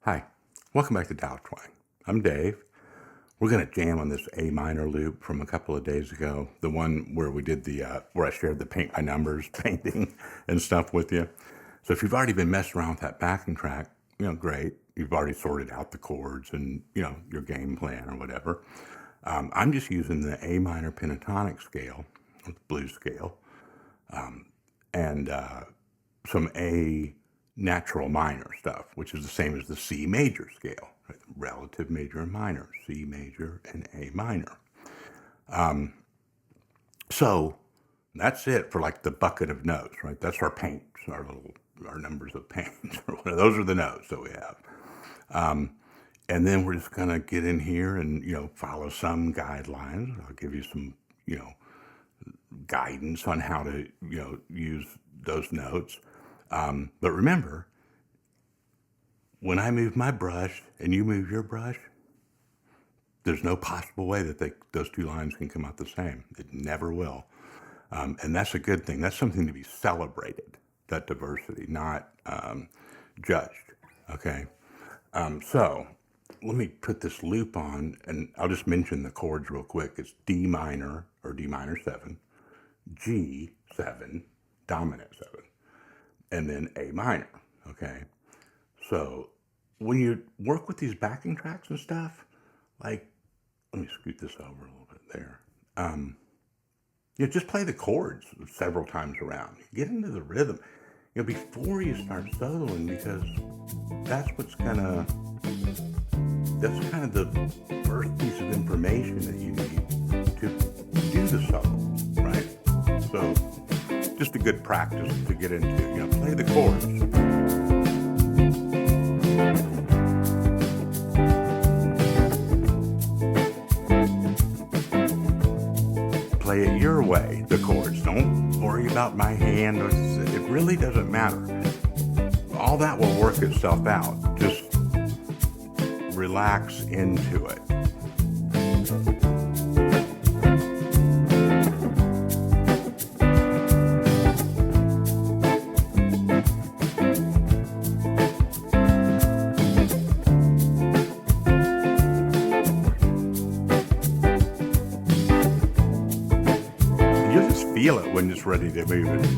Hi, welcome back to Dial Twang. I'm Dave. We're going to jam on this A minor loop from a couple of days ago, the one where we did where I shared the paint by numbers painting and stuff with you. So if you've already been messing around with that backing track, great. You've already sorted out the chords and, your game plan or whatever. I'm just using the A minor pentatonic scale, or the blues scale, and some A natural minor stuff, which is the same as the C major scale, right? Relative major and minor, C major and A minor. So that's it for like the bucket of notes, right? That's our paints, our numbers of paints. Those are the notes that we have. And then we're just gonna get in here and follow some guidelines. I'll give you some guidance on how to use those notes. But remember, when I move my brush and you move your brush, there's no possible way that those two lines can come out the same. It never will. And that's a good thing. That's something to be celebrated, that diversity, not judged. Okay? So let me put this loop on, and I'll just mention the chords real quick. It's D minor, or D minor 7, G7, dominant 7, and then A minor, okay? So when you work with these backing tracks and stuff, like, let me scoot this over a little bit there. Just play the chords several times around. Get into the rhythm, before you start soloing, because that's kind of the first piece of information that you need to do the solo, right? So just a good practice to get into, play the chords. Play it your way, the chords. Don't worry about my hand. It really doesn't matter. All that will work itself out. Just relax into it. You'll just feel it when it's ready to move it.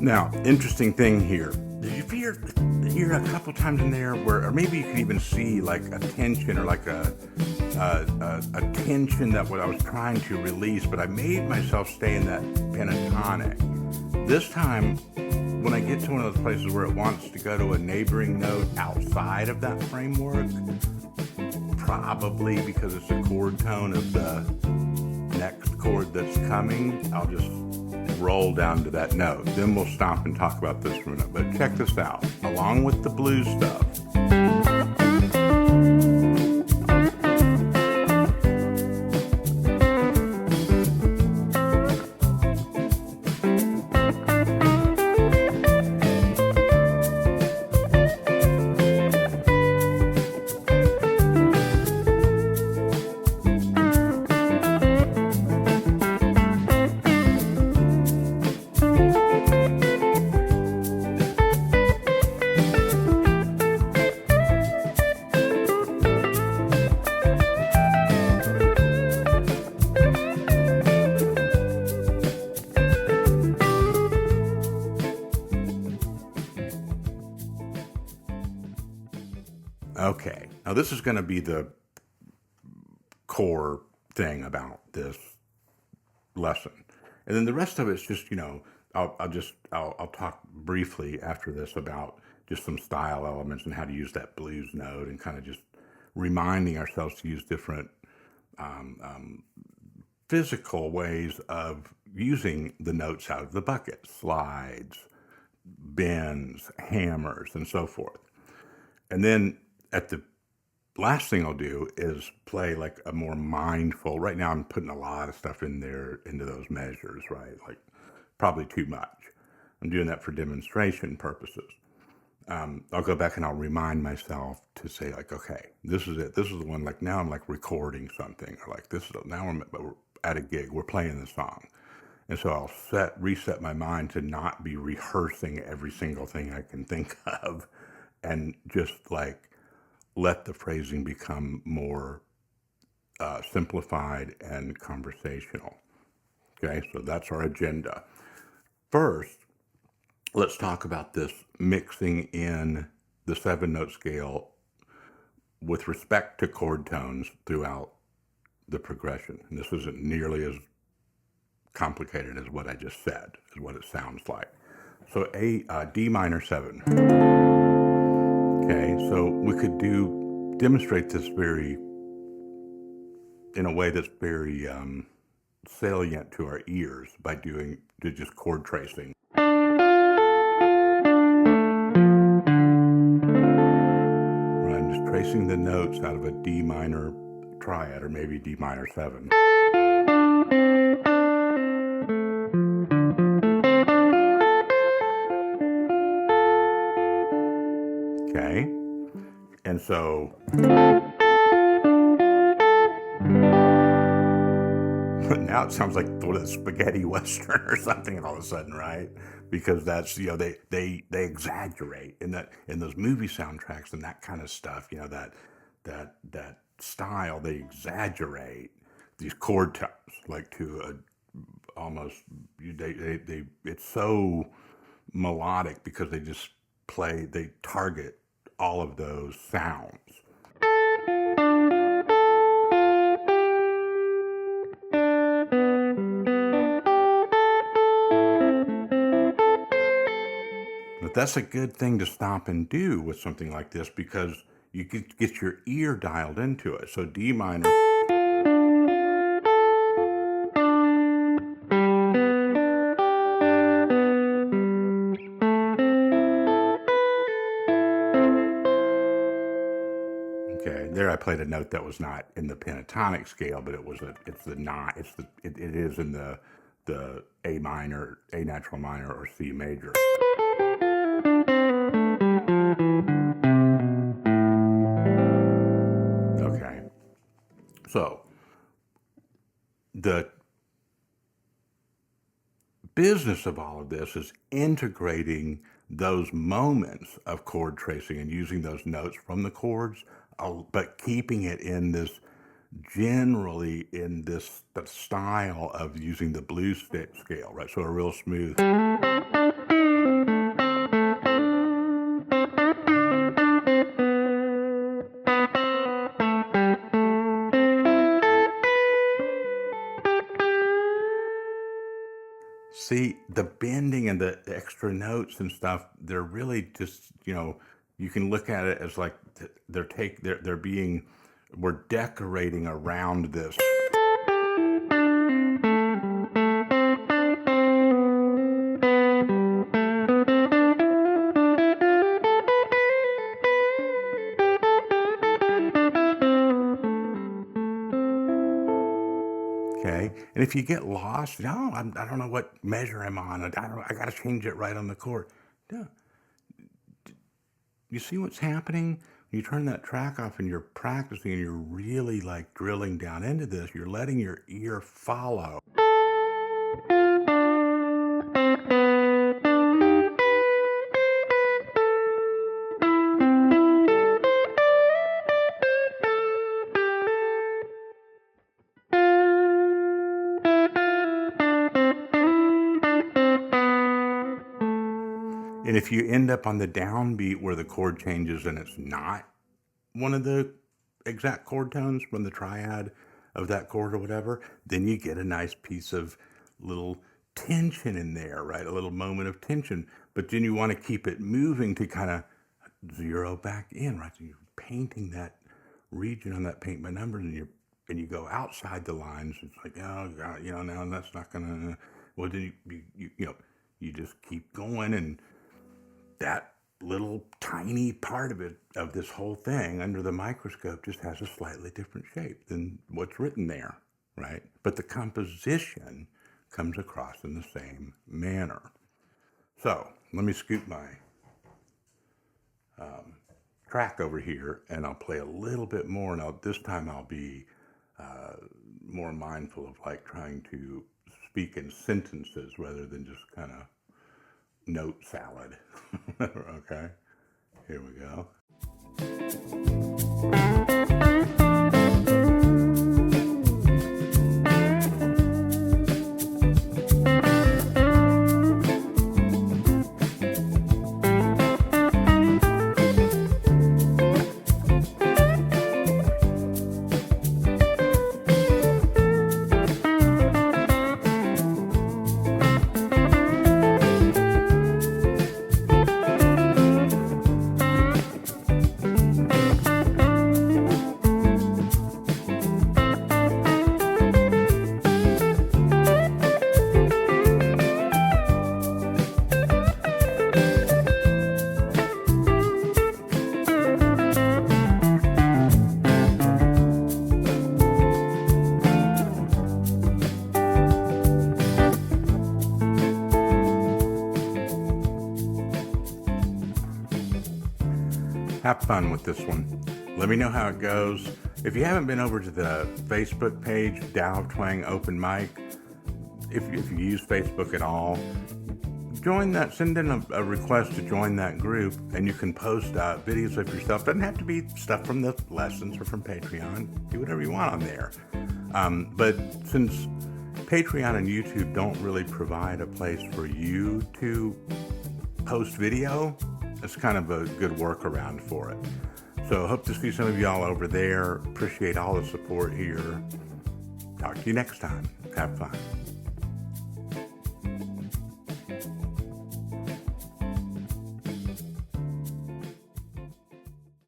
Now, interesting thing here. Did you hear a couple times in there where, or maybe you could even see like a tension, or like a tension that what I was trying to release, but I made myself stay in that pentatonic. This time, when I get to one of those places where it wants to go to a neighboring note outside of that framework, probably because it's a chord tone of the next chord that's coming, I'll just roll down to that note. Then we'll stop and talk about this for a minute. But check this out. Along with the blues stuff, okay, now this is going to be the core thing about this lesson. And then the rest of it's just, I'll talk briefly after this about just some style elements and how to use that blues note, and kind of just reminding ourselves to use different physical ways of using the notes out of the bucket, slides, bends, hammers, and so forth. And then at the last thing I'll do is play like a more mindful. Right now, I'm putting a lot of stuff in there into those measures, right? Like probably too much. I'm doing that for demonstration purposes. I'll go back and I'll remind myself to say like, okay, this is it. This is the one. Like now I'm like recording something, or like this is now we're at a gig. We're playing the song, and so I'll reset my mind to not be rehearsing every single thing I can think of, and just like let the phrasing become more simplified and conversational. Okay, so that's our agenda. First, let's talk about this mixing in the 7-note scale with respect to chord tones throughout the progression. And this isn't nearly as complicated as what I just said, is what it sounds like. So D minor 7. Okay, so we could demonstrate this in a way that's very salient to our ears by doing just chord tracing. Right, I'm just tracing the notes out of a D minor triad, or maybe D minor 7. Okay, and so now it sounds like the spaghetti western or something all of a sudden, right? Because that's, they exaggerate in those movie soundtracks and that kind of stuff, that style, they exaggerate these chord tones like to almost it's so melodic because they target all of those sounds. But that's a good thing to stop and do with something like this because you could get your ear dialed into it. So D minor. Okay, there I played a note that was not in the pentatonic scale, but it is in the A minor, A natural minor, or C major. Okay, so the business of all of this is integrating those moments of chord tracing and using those notes from the chords, but keeping it generally in this style of using the blues scale, right? So a real smooth. See, the bending and the extra notes and stuff, they're really just, you can look at it as like we're decorating around this. Okay, and if you get lost, no, I don't know what measure I'm on. I got to change it right on the chord. No, you see what's happening? When you turn that track off and you're practicing and you're really like drilling down into this, you're letting your ear follow. And if you end up on the downbeat where the chord changes and it's not one of the exact chord tones from the triad of that chord or whatever, then you get a nice piece of little tension in there, right? A little moment of tension. But then you want to keep it moving to kind of zero back in, right? So you're painting that region on that paint by numbers, and you go outside the lines, it's like, oh God, now that's not gonna. Well, then you just keep going, and that little tiny part of this whole thing under the microscope just has a slightly different shape than what's written there, right? But the composition comes across in the same manner. So let me scoot my track over here, and I'll play a little bit more. Now this time I'll be more mindful of like trying to speak in sentences rather than just kind of note salad. Okay, here we go. Have fun with this one. Let me know how it goes. If you haven't been over to the Facebook page, Tao of Twang Open Mic, if you use Facebook at all, join that. Send in a request to join that group, and you can post videos of yourself. Doesn't have to be stuff from the lessons or from Patreon. Do whatever you want on there. But since Patreon and YouTube don't really provide a place for you to post video, it's kind of a good workaround for it. So hope to see some of y'all over there. Appreciate all the support here. Talk to you next time. Have fun.